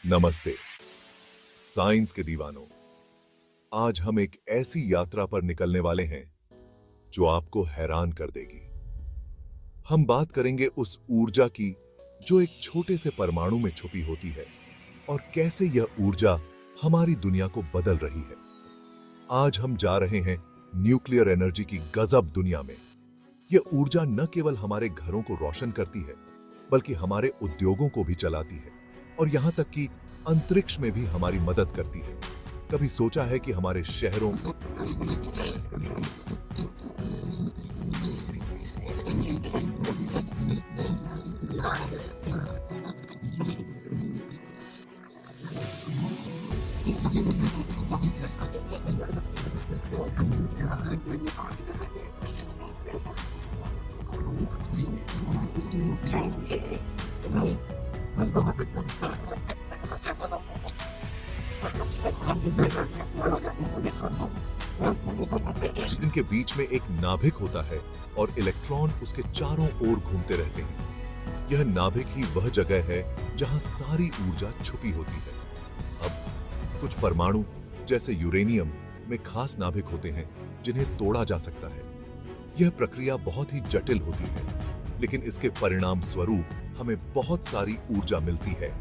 नमस्ते साइंस के दीवानों। आज हम एक ऐसी यात्रा पर निकलने वाले हैं जो आपको हैरान कर देगी। हम बात करेंगे उस ऊर्जा की जो एक छोटे से परमाणु में छुपी होती है और कैसे यह ऊर्जा हमारी दुनिया को बदल रही है। आज हम जा रहे हैं न्यूक्लियर एनर्जी की गजब दुनिया में। यह ऊर्जा न केवल हमारे घरों को रोशन करती है बल्कि हमारे उद्योगों को भी चलाती है और यहां तक कि अंतरिक्ष में भी हमारी मदद करती है। कभी सोचा है कि हमारे शहरों इनके बीच में एक नाभिक होता है और इलेक्ट्रॉन उसके चारों ओर घूमते रहते हैं। यह नाभिक ही वह जगह है जहां सारी ऊर्जा छुपी होती है। अब कुछ परमाणु जैसे यूरेनियम में खास नाभिक होते हैं जिन्हें तोड़ा जा सकता है। यह प्रक्रिया बहुत ही जटिल होती है, लेकिन इसके परिणाम स्वरूप हमें बहुत सारी ऊर्जा मिलती है।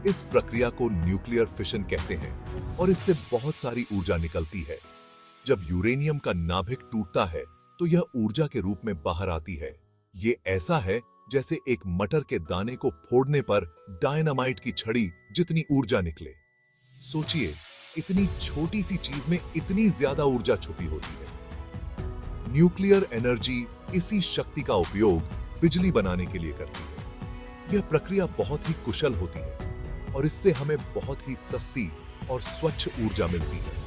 इस प्रक्रिया को न्यूक्लियर फिशन कहते हैं और इससे बहुत सारी ऊर्जा निकलती है। जब यूरेनियम का नाभिक टूटता है तो यह ऊर्जा के रूप में बाहर आती है। ये ऐसा है जैसे एक मटर के दाने को फोड़ने पर डायनामाइट की छड़ी जितनी ऊर्जा निकले। सोचिए, इतनी छोटी सी चीज में इतनी ज्यादा ऊर्जा छुपी होती है। न्यूक्लियर एनर्जी इसी शक्ति का उपयोग बिजली बनाने के लिए करती है। यह प्रक्रिया बहुत ही कुशल होती है और इससे हमें बहुत ही सस्ती और स्वच्छ ऊर्जा मिलती है।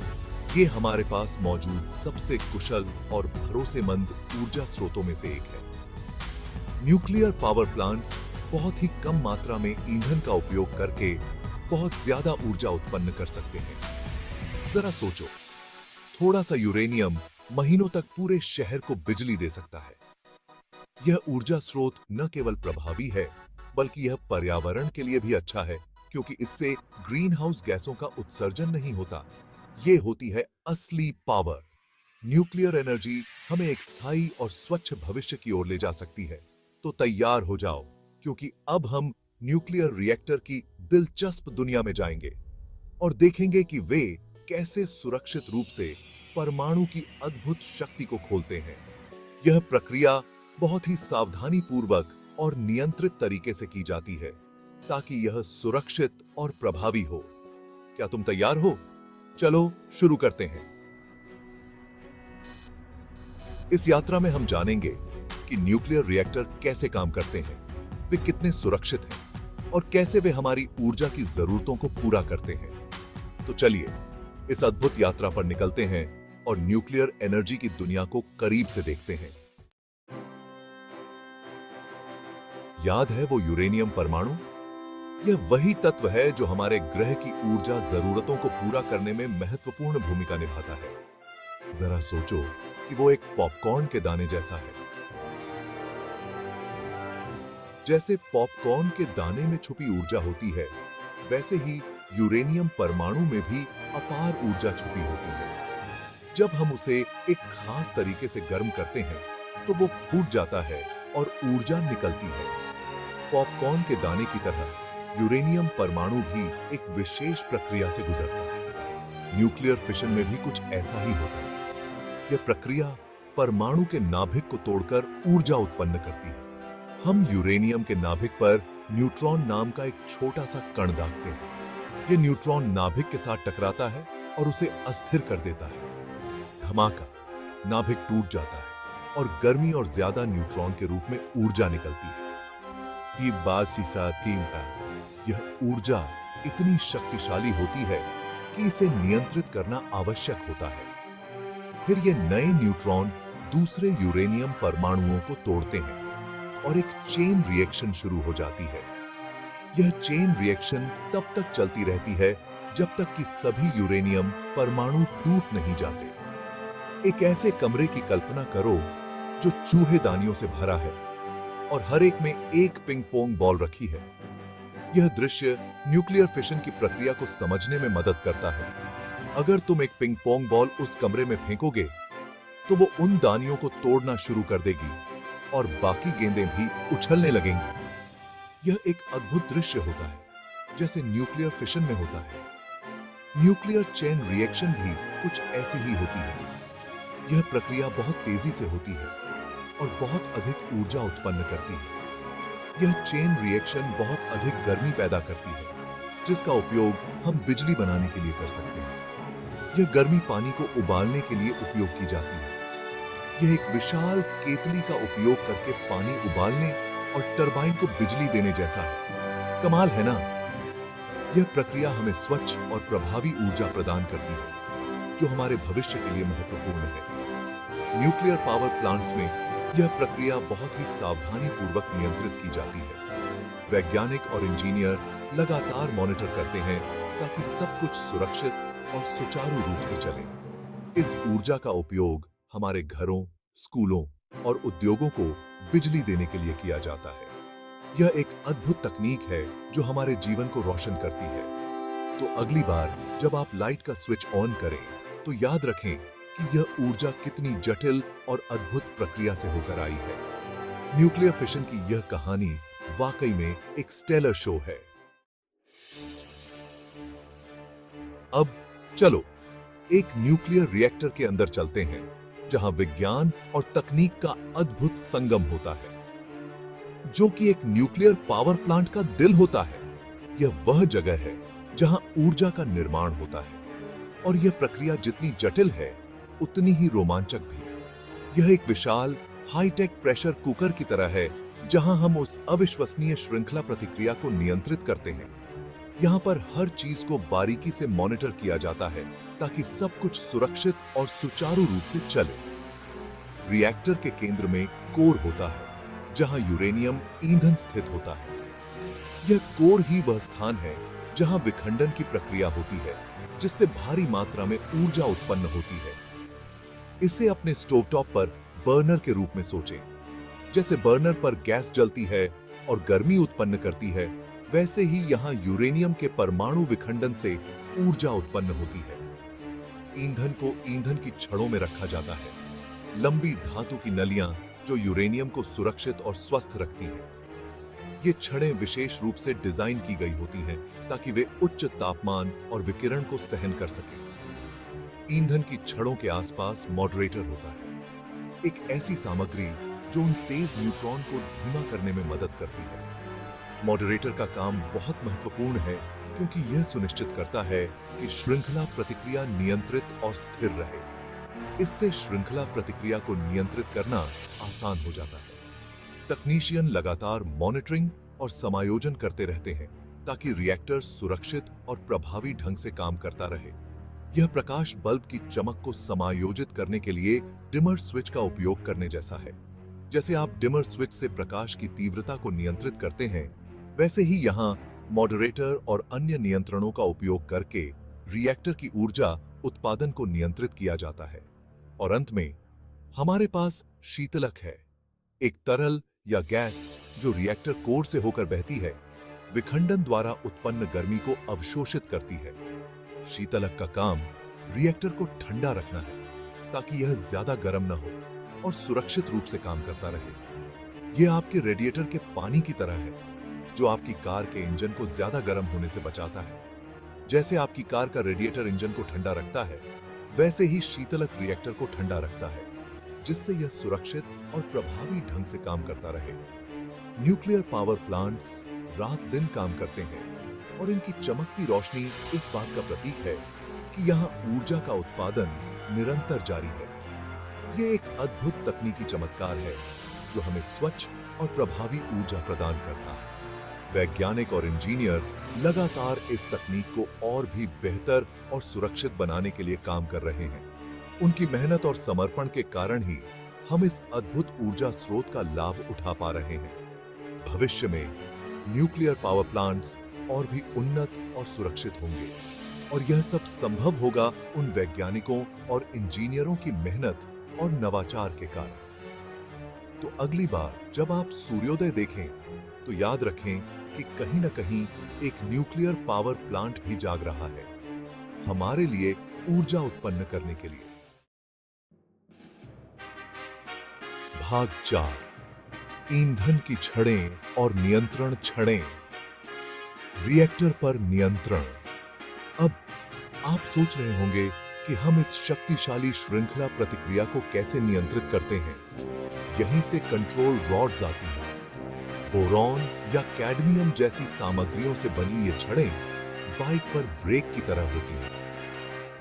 ये हमारे पास मौजूद सबसे कुशल और भरोसेमंद ऊर्जा स्रोतों में से एक है। न्यूक्लियर पावर प्लांट्स बहुत ही कम मात्रा में ईंधन का उपयोग करके बहुत ज्यादा ऊर्जा उत्पन्न कर सकते हैं। जरा सोचो, थोड़ा सा यूरेनियम महीनों तक पूरे शहर को बिजली दे सकता है। यह ऊर्जा स्रोत न केवल प्रभावी है बल्कि यह पर्यावरण के लिए भी अच्छा है, क्योंकि इससे ग्रीन हाउस गैसों का उत्सर्जन नहीं होता। ये होती है असली पावर। न्यूक्लियर एनर्जी हमें एक स्थायी और स्वच्छ भविष्य की ओर ले जा सकती है। तो तैयार हो जाओ, क्योंकि अब हम न्यूक्लियर रिएक्टर की दिलचस्प दुनिया में जाएंगे और देखेंगे कि वे कैसे सुरक्षित रूप से परमाणु की अद्भुत शक्ति को खोलते हैं। यह प्रक्रिया बहुत ही सावधानी पूर्वक और नियंत्रित तरीके से की जाती है ताकि यह सुरक्षित और प्रभावी हो। क्या तुम तैयार हो? चलो शुरू करते हैं। इस यात्रा में हम जानेंगे कि न्यूक्लियर रिएक्टर कैसे काम करते हैं, वे कितने सुरक्षित हैं और कैसे वे हमारी ऊर्जा की जरूरतों को पूरा करते हैं। तो चलिए इस अद्भुत यात्रा पर निकलते हैं और न्यूक्लियर एनर्जी की दुनिया को करीब से देखते हैं। याद है वो यूरेनियम परमाणु? यह वही तत्व है जो हमारे ग्रह की ऊर्जा जरूरतों को पूरा करने में महत्वपूर्ण भूमिका निभाता है। जरा सोचो कि वो एक पॉपकॉर्न के दाने जैसा है। जैसे पॉपकॉर्न के दाने में छुपी ऊर्जा होती है, वैसे ही यूरेनियम परमाणु में भी अपार ऊर्जा छुपी होती है। जब हम उसे एक खास तरीके से गर्म करते हैं तो वो फूट जाता है और ऊर्जा निकलती है। पॉपकॉर्न के दाने की तरह यूरेनियम परमाणु भी एक विशेष प्रक्रिया से गुजरता है। न्यूक्लियर फिशन में भी कुछ ऐसा ही होता है। यह प्रक्रिया परमाणु के नाभिक को तोड़कर ऊर्जा उत्पन्न करती है। हम यूरेनियम के नाभिक पर न्यूट्रॉन नाम का एक छोटा सा कण दागते हैं। यह न्यूट्रॉन नाभिक के साथ टकराता है और उसे अस्थिर कर देता है। धमाका, नाभिक टूट जाता है और गर्मी और ज्यादा न्यूट्रॉन के रूप में ऊर्जा निकलती है। यह ऊर्जा इतनी शक्तिशाली होती है कि इसे नियंत्रित करना आवश्यक होता है। फिर ये नए न्यूट्रॉन दूसरे यूरेनियम परमाणुओं को तोड़ते हैं और एक चेन रिएक्शन शुरू हो जाती है। यह चेन रिएक्शन तब तक चलती रहती है जब तक कि सभी यूरेनियम परमाणु टूट नहीं जाते। एक ऐसे कमरे की कल्पना करो जो चूहेदानियों से भरा है और हर एक में एक पिंग पोंग बॉल रखी है। यह दृश्य न्यूक्लियर फिशन की प्रक्रिया को समझने में मदद करता है। अगर तुम एक पिंग पोंग बॉल उस कमरे में फेंकोगे तो वो उन दानियों को तोड़ना शुरू कर देगी और बाकी गेंदें भी उछलने लगेंगी। यह एक अद्भुत दृश्य होता है जैसे न्यूक्लियर फिशन में होता है। न्यूक्लियर चेन रिएक्शन भी कुछ ऐसी ही होती है। यह प्रक्रिया बहुत तेजी से होती है और बहुत अधिक ऊर्जा उत्पन्न करती है। यह चेन रिएक्शन बहुत अधिक गर्मी पैदा करती है, जिसका उपयोग हम बिजली बनाने के लिए कर सकते हैं। यह गर्मी पानी को उबालने के लिए उपयोग की जाती है। यह एक विशाल केतली का उपयोग करके पानी उबालने और टरबाइन को बिजली देने जैसा है। कमाल है ना? यह प्रक्रिया हमें स्वच्छ और प्रभावी ऊर्जा प्रदान करती है, जो हमारे भविष्य के लिए महत्वपूर्ण है। न्यूक्लियर पावर प्लांट्स में यह प्रक्रिया बहुत ही सावधानी पूर्वक नियंत्रित की जाती है। वैज्ञानिक और इंजीनियर लगातार मॉनिटर करते हैं ताकि सब कुछ सुरक्षित और सुचारू रूप से चले। इस ऊर्जा का उपयोग हमारे घरों, स्कूलों और उद्योगों को बिजली देने के लिए किया जाता है। यह एक अद्भुत तकनीक है जो हमारे जीवन को रोशन करती है। तो अगली बार जब आप लाइट का स्विच ऑन करें तो याद रखें कि यह ऊर्जा कितनी जटिल और अद्भुत प्रक्रिया से होकर आई है। न्यूक्लियर फिशन की यह कहानी वाकई में एक स्टेलर शो है। अब चलो एक न्यूक्लियर रिएक्टर के अंदर चलते हैं, जहां विज्ञान और तकनीक का अद्भुत संगम होता है, जो कि एक न्यूक्लियर पावर प्लांट का दिल होता है। यह वह जगह है जहां ऊर्जा का निर्माण होता है, और यह प्रक्रिया जितनी जटिल है उतनी ही रोमांचक भी। यह एक विशाल हाईटेक प्रेशर कुकर की तरह है, जहां हम उस अविश्वसनीय श्रृंखला प्रतिक्रिया को नियंत्रित करते हैं। यहां पर हर चीज को बारीकी से मॉनिटर किया जाता है ताकि सब कुछ सुरक्षित और सुचारू रूप से चले। रिएक्टर के केंद्र में कोर होता है, जहां यूरेनियम ईंधन स्थित होता है। यह कोर ही वह स्थान है जहां विखंडन की प्रक्रिया होती है, जिससे भारी मात्रा में ऊर्जा उत्पन्न होती है। इसे अपने स्टोवटॉप पर बर्नर के रूप में सोचें। जैसे बर्नर पर गैस जलती है और गर्मी उत्पन्न करती है, वैसे ही यहां यूरेनियम के परमाणु विखंडन से ऊर्जा उत्पन्न होती है। ईंधन को ईंधन की छड़ों में रखा जाता है, लंबी धातु की नलियां जो यूरेनियम को सुरक्षित और स्वस्थ रखती हैं। ये छड़ें विशेष रूप से डिजाइन की गई होती हैं ताकि वे उच्च तापमान और विकिरण को सहन कर सकें। ईंधन की छड़ों के आसपास मॉडरेटर होता है, एक ऐसी सामग्री जो उन तेज न्यूट्रॉन को धीमा करने में मदद करती है। मॉडरेटर का काम बहुत महत्वपूर्ण है क्योंकि यह सुनिश्चित करता है कि श्रृंखला प्रतिक्रिया नियंत्रित और स्थिर रहे। इससे श्रृंखला प्रतिक्रिया को नियंत्रित करना आसान हो जाता है। तकनीशियन लगातार मॉनिटरिंग और समायोजन करते रहते हैं ताकि रिएक्टर सुरक्षित और प्रभावी ढंग से काम करता रहे। यह प्रकाश बल्ब की चमक को समायोजित करने के लिए डिमर स्विच का उपयोग करने जैसा है। जैसे आप डिमर स्विच से प्रकाश की तीव्रता को नियंत्रित करते हैं, वैसे ही यहाँ मॉडरेटर और अन्य नियंत्रणों का उपयोग करके रिएक्टर की ऊर्जा उत्पादन को नियंत्रित किया जाता है। और अंत में हमारे पास शीतलक है, एक तरल या गैस जो रिएक्टर कोर से होकर बहती है, विखंडन द्वारा उत्पन्न गर्मी को अवशोषित करती है। शीतलक का काम रिएक्टर को ठंडा रखना है ताकि यह ज्यादा गर्म न हो और सुरक्षित रूप से काम करता रहे। यह आपके रेडिएटर के पानी की तरह है जो आपकी कार के इंजन को ज्यादा गर्म होने से बचाता है। जैसे आपकी कार का रेडिएटर इंजन को ठंडा रखता है, वैसे ही शीतलक रिएक्टर को ठंडा रखता है, जिससे यह सुरक्षित और प्रभावी ढंग से काम करता रहे। न्यूक्लियर पावर प्लांट्स रात दिन काम करते हैं और इनकी चमकती रोशनी इस बात का प्रतीक है कि यहाँ ऊर्जा का उत्पादन निरंतर जारी है। यह एक अद्भुत तकनीकी चमत्कार है जो हमें स्वच्छ और प्रभावी ऊर्जा प्रदान करता है। वैज्ञानिक और इंजीनियर लगातार इस तकनीक को और भी बेहतर और सुरक्षित बनाने के लिए काम कर रहे हैं। उनकी मेहनत और समर्पण के कारण ही हम इस अद्भुत ऊर्जा स्रोत का लाभ उठा पा रहे हैं। भविष्य में न्यूक्लियर पावर प्लांट्स और भी उन्नत और सुरक्षित होंगे, और यह सब संभव होगा उन वैज्ञानिकों और इंजीनियरों की मेहनत और नवाचार के कारण। तो अगली बार जब आप सूर्योदय देखें तो याद रखें कि कहीं ना कहीं एक न्यूक्लियर पावर प्लांट भी जाग रहा है हमारे लिए ऊर्जा उत्पन्न करने के लिए। भाग 4, ईंधन की छड़ें और नियंत्रण छड़ें। रिएक्टर पर नियंत्रण। अब आप सोच रहे होंगे कि हम इस शक्तिशाली श्रृंखला प्रतिक्रिया को कैसे नियंत्रित करते हैं। यहीं से कंट्रोल रॉड्स आती हैं। बोरॉन या कैडमियम जैसी सामग्रियों से बनी ये छड़ें बाइक पर ब्रेक की तरह होती हैं।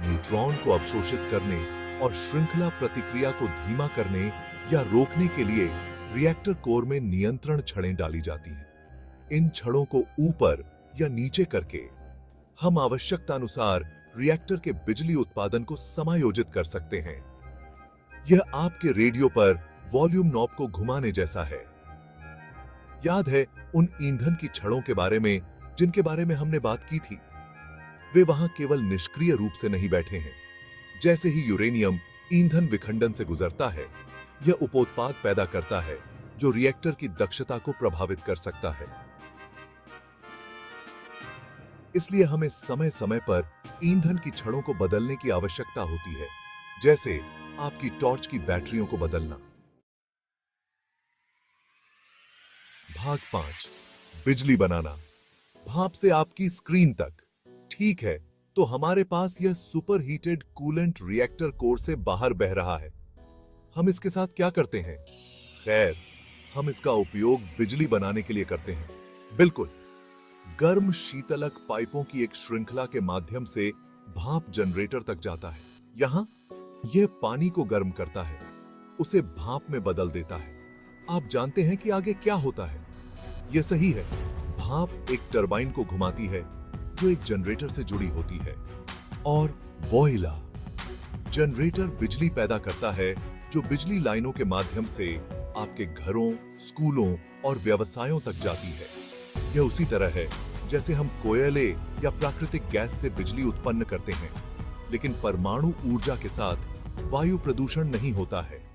न्यूट्रॉन को अवशोषित करने और श्रृंखला प्रतिक्रिया को धीमा करने या रोकने के लिए रिएक्टर कोर में नियंत्रण छड़ें डाली जाती हैं। इन छड़ों को ऊपर या नीचे करके हम आवश्यकतानुसार रिएक्टर के बिजली उत्पादन को समायोजित कर सकते हैं। यह आपके रेडियो पर वॉल्यूम नॉब को घुमाने जैसा है। याद है उन ईंधन की छड़ों के बारे में जिनके बारे में हमने बात की थी? वे वहां केवल निष्क्रिय रूप से नहीं बैठे हैं। जैसे ही यूरेनियम ईंधन विखंडन से गुजरता है, यह उपोत्पाद पैदा करता है जो रिएक्टर की दक्षता को प्रभावित कर सकता है। इसलिए हमें समय समय पर ईंधन की छड़ों को बदलने की आवश्यकता होती है, जैसे आपकी टॉर्च की बैटरियों को बदलना। भाग 5, बिजली बनाना। भाप से आपकी स्क्रीन तक। ठीक है, तो हमारे पास यह super heated coolant reactor core से बाहर बह रहा है। हम इसके साथ क्या करते हैं? खैर, हम इसका उपयोग बिजली बनाने के लिए करते हैं। बिल्कुल, गर्म शीतलक पाइपों की एक श्रृंखला के माध्यम से भाप जनरेटर तक जाता है। यहां यह पानी को गर्म करता है, उसे भाप में बदल देता है। आप जानते हैं कि आगे क्या होता है? यह सही है, भाप एक टरबाइन को घुमाती है जो एक जनरेटर से जुड़ी होती है, और वॉइला, जनरेटर बिजली पैदा करता है जो बिजली लाइनों के माध्यम से आपके घरों, स्कूलों और व्यवसायों तक जाती है। यह उसी तरह है जैसे हम कोयले या प्राकृतिक गैस से बिजली उत्पन्न करते हैं, लेकिन परमाणु ऊर्जा के साथ वायु प्रदूषण नहीं होता है।